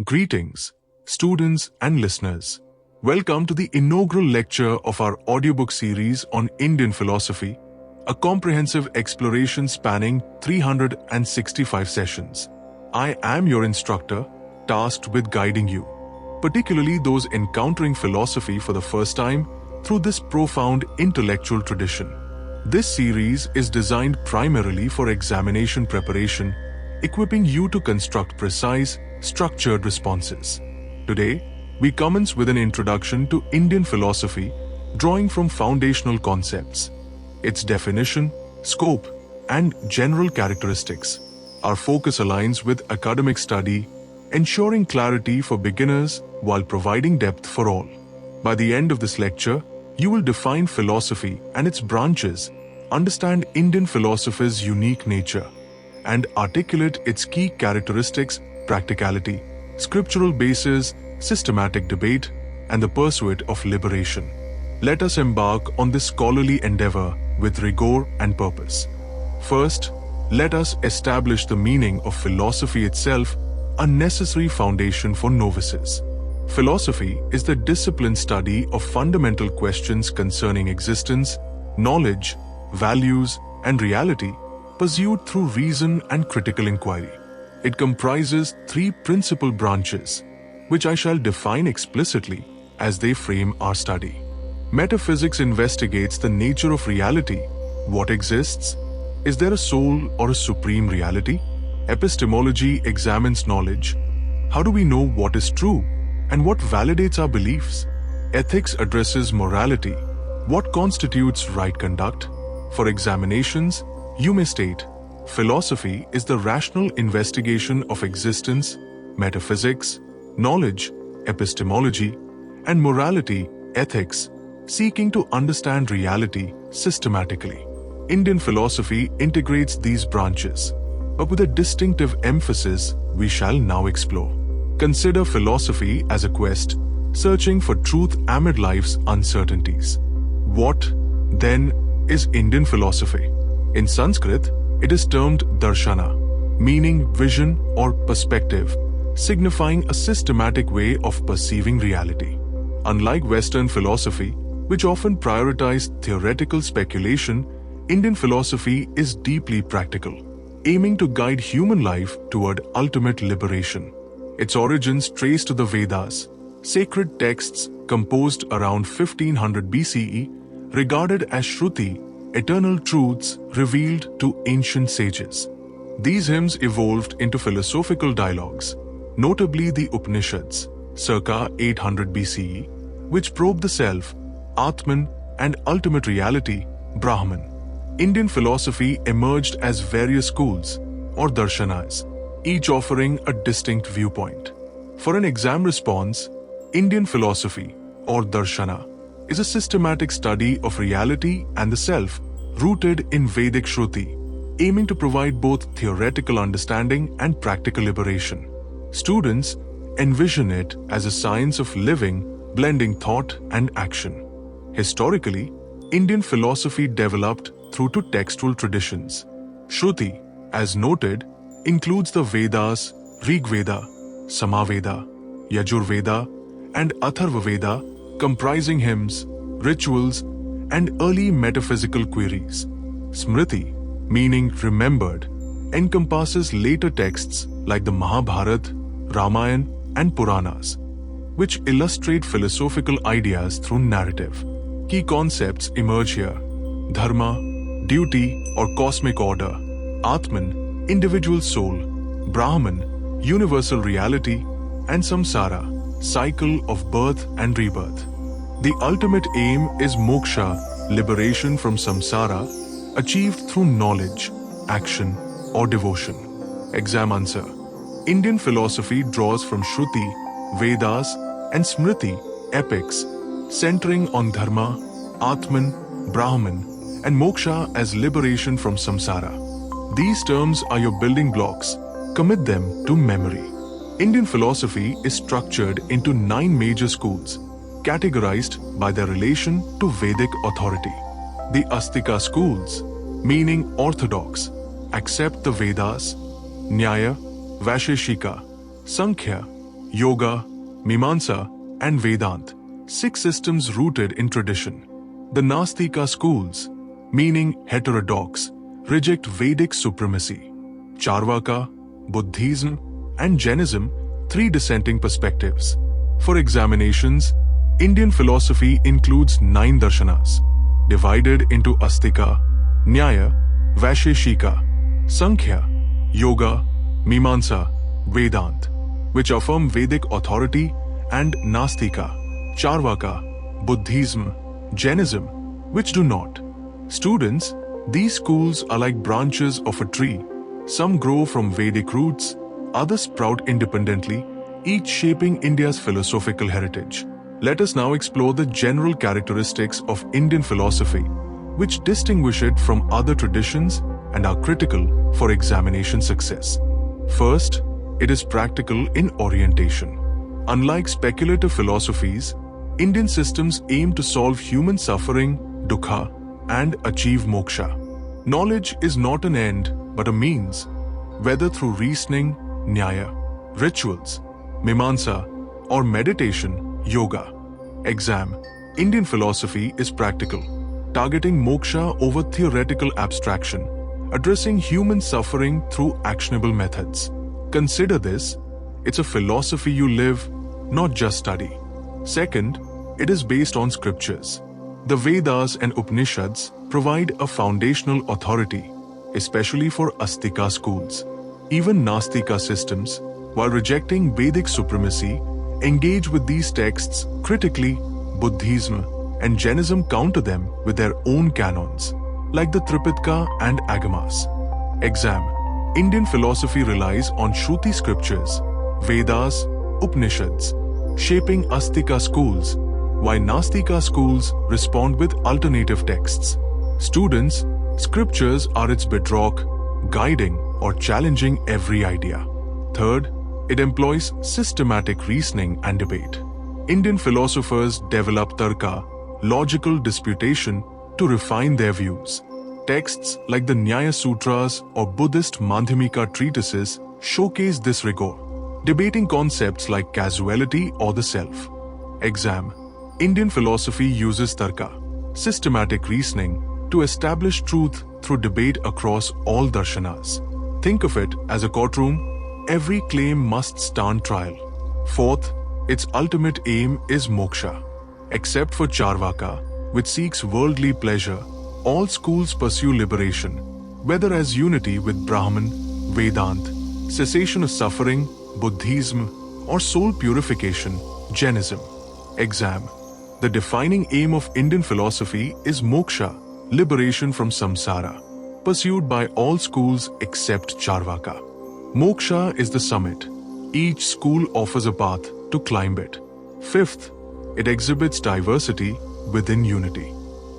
Greetings, students and listeners. Welcome to the inaugural lecture of our audiobook series on Indian philosophy, a comprehensive exploration spanning 365 sessions. I am your instructor, tasked with guiding you, particularly those encountering philosophy for the first time through this profound intellectual tradition. This series is designed primarily for examination preparation, equipping you to construct precise, structured responses. Today, we commence with an introduction to Indian philosophy, drawing from foundational concepts, its definition, scope, and general characteristics. Our focus aligns with academic study, ensuring clarity for beginners while providing depth for all. By the end of this lecture, you will define philosophy and its branches, understand Indian philosophy's unique nature, and articulate its key characteristics: practicality, scriptural basis, systematic debate, and the pursuit of liberation. Let us embark on this scholarly endeavor with rigor and purpose. First, let us establish the meaning of philosophy itself, a necessary foundation for novices. Philosophy is the disciplined study of fundamental questions concerning existence, knowledge, values, and reality, pursued through reason and critical inquiry. It comprises three principal branches, which I shall define explicitly as they frame our study. Metaphysics investigates the nature of reality. What exists? Is there a soul or a supreme reality? Epistemology examines knowledge. How do we know what is true and what validates our beliefs? Ethics addresses morality. What constitutes right conduct? For examinations, you may state, philosophy is the rational investigation of existence, metaphysics, knowledge, epistemology, and morality, ethics, seeking to understand reality systematically. Indian philosophy integrates these branches, but with a distinctive emphasis we shall now explore. Consider philosophy as a quest, searching for truth amid life's uncertainties. What, then, is Indian philosophy? In Sanskrit, it is termed Darshana, meaning vision or perspective, signifying a systematic way of perceiving reality. Unlike Western philosophy, which often prioritized theoretical speculation, Indian philosophy is deeply practical, aiming to guide human life toward ultimate liberation. Its origins trace to the Vedas, sacred texts composed around 1500 BCE, regarded as Shruti, eternal truths revealed to ancient sages. These hymns evolved into philosophical dialogues, notably the Upanishads, circa 800 BCE, which probe the self, Atman, and ultimate reality, Brahman. Indian philosophy emerged as various schools, or darshanas, each offering a distinct viewpoint. For an exam response, Indian philosophy, or darshana, is a systematic study of reality and the self, rooted in Vedic Shruti, aiming to provide both theoretical understanding and practical liberation. Students envision it as a science of living, blending thought and action. Historically, Indian philosophy developed through two textual traditions. Shruti, as noted, includes the Vedas, Rig Veda, Samaveda, Yajur Veda, and Atharva Veda, comprising hymns, rituals, and early metaphysical queries. Smriti, meaning remembered, encompasses later texts like the Mahabharata, Ramayana, and Puranas, which illustrate philosophical ideas through narrative. Key concepts emerge here: Dharma, duty or cosmic order; Atman, individual soul; Brahman, universal reality; and Samsara, cycle of birth and rebirth. The ultimate aim is moksha, liberation from samsara, achieved through knowledge, action, or devotion. Exam answer: Indian philosophy draws from Shruti, Vedas, and Smriti, epics, centering on Dharma, Atman, Brahman, and moksha as liberation from samsara. These terms are your building blocks. Commit them to memory. Indian philosophy is structured into 9 major schools, categorized by their relation to Vedic authority. The Astika schools, meaning orthodox, accept the Vedas; Nyaya, Vaisheshika, Sankhya, Yoga, Mimamsa, and Vedanta, 6 systems rooted in tradition. The Nastika schools, meaning heterodox, reject Vedic supremacy. Charvaka, Buddhism, and Jainism, 3 dissenting perspectives. For examinations, Indian philosophy includes 9 darshanas, divided into Astika, Nyaya, Vaisheshika, Sankhya, Yoga, Mimamsa, Vedanta, which affirm Vedic authority, and Nastika, Charvaka, Buddhism, Jainism, which do not. Students, these schools are like branches of a tree. Some grow from Vedic roots, others sprout independently, each shaping India's philosophical heritage. Let us now explore the general characteristics of Indian philosophy, which distinguish it from other traditions and are critical for examination success. First, it is practical in orientation. Unlike speculative philosophies, Indian systems aim to solve human suffering, dukkha, and achieve moksha. Knowledge is not an end, but a means, whether through reasoning, nyaya, rituals, mimamsa, or meditation, yoga. Exam. Indian philosophy is practical, targeting moksha over theoretical abstraction, addressing human suffering through actionable methods. Consider this, it's a philosophy you live, not just study. Second, it is based on scriptures. The Vedas and Upanishads provide a foundational authority, especially for Astika schools. Even Nastika systems, while rejecting Vedic supremacy, engage with these texts critically. Buddhism and Jainism counter them with their own canons, like the Tripitaka and Agamas. Exam. Indian philosophy relies on Shruti scriptures, Vedas, Upanishads, shaping Astika schools, while Nastika schools respond with alternative texts. Students, scriptures are its bedrock, guiding or challenging every idea. Third, it employs systematic reasoning and debate. Indian philosophers develop Tarka, logical disputation, to refine their views. Texts like the Nyaya Sutras or Buddhist Madhyamika treatises showcase this rigor, debating concepts like causality or the self. Exam. Indian philosophy uses Tarka, systematic reasoning, to establish truth through debate across all darshanas. Think of it as a courtroom. Every claim must stand trial. Fourth, its ultimate aim is moksha. Except for Charvaka, which seeks worldly pleasure, all schools pursue liberation, whether as unity with Brahman, Vedanta, cessation of suffering, Buddhism, or soul purification, Jainism. Exam. The defining aim of Indian philosophy is moksha, liberation from samsara, pursued by all schools except Charvaka. Moksha is the summit. Each school offers a path to climb it. Fifth, it exhibits diversity within unity.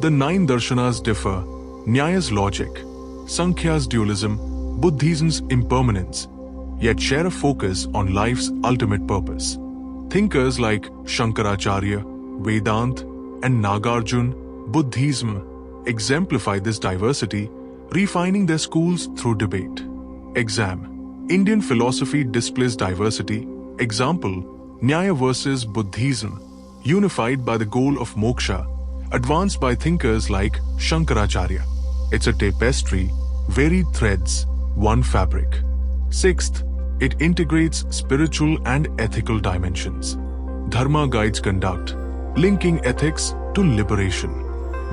The 9 darshanas differ: Nyaya's logic, Sankhya's dualism, Buddhism's impermanence, yet share a focus on life's ultimate purpose. Thinkers like Shankaracharya, Vedanta, and Nagarjuna, Buddhism, exemplify this diversity, refining their schools through debate. Exam. Indian philosophy displays diversity. Example, Nyaya versus Buddhism, unified by the goal of moksha, advanced by thinkers like Shankaracharya. It's a tapestry, varied threads, one fabric. Sixth, it integrates spiritual and ethical dimensions. Dharma guides conduct, linking ethics to liberation.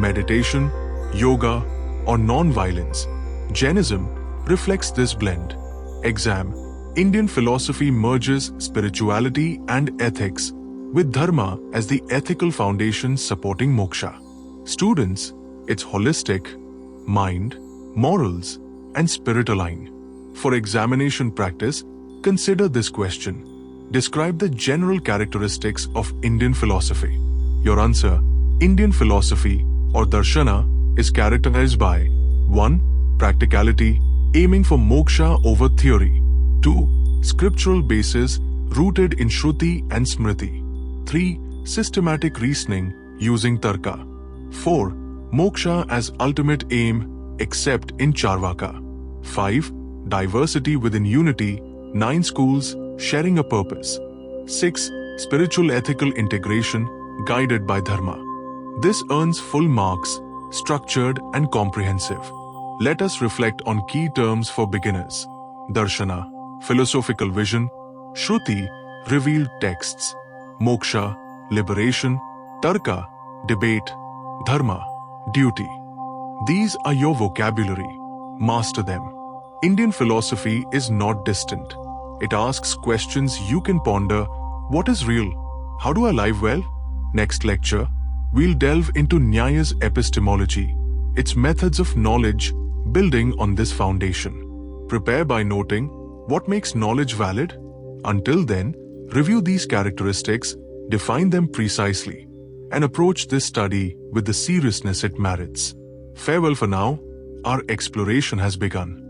Meditation, yoga, or non-violence. Jainism reflects this blend. Exam. Indian philosophy merges spirituality and ethics, with Dharma as the ethical foundation supporting moksha. Students, it's holistic, mind, morals, and spirit align. For examination practice, consider this question. Describe the general characteristics of Indian philosophy. Your answer: Indian philosophy, or Darshana, is characterized by 1. Practicality, aiming for moksha over theory. 2. Scriptural basis, rooted in Shruti and Smriti. 3. Systematic reasoning, using Tarka. 4. Moksha as ultimate aim, except in Charvaka. 5. Diversity within unity, 9 schools sharing a purpose. 6. Spiritual ethical integration guided by Dharma. This earns full marks, structured and comprehensive. Let us reflect on key terms for beginners. Darshana, philosophical vision. Shruti, revealed texts. Moksha, liberation. Tarka, debate. Dharma, duty. These are your vocabulary. Master them. Indian philosophy is not distant. It asks questions you can ponder. What is real? How do I live well? Next lecture, we'll delve into Nyaya's epistemology, its methods of knowledge, building on this foundation. Prepare by noting what makes knowledge valid. Until then, review these characteristics, define them precisely, and approach this study with the seriousness it merits. Farewell for now. Our exploration has begun.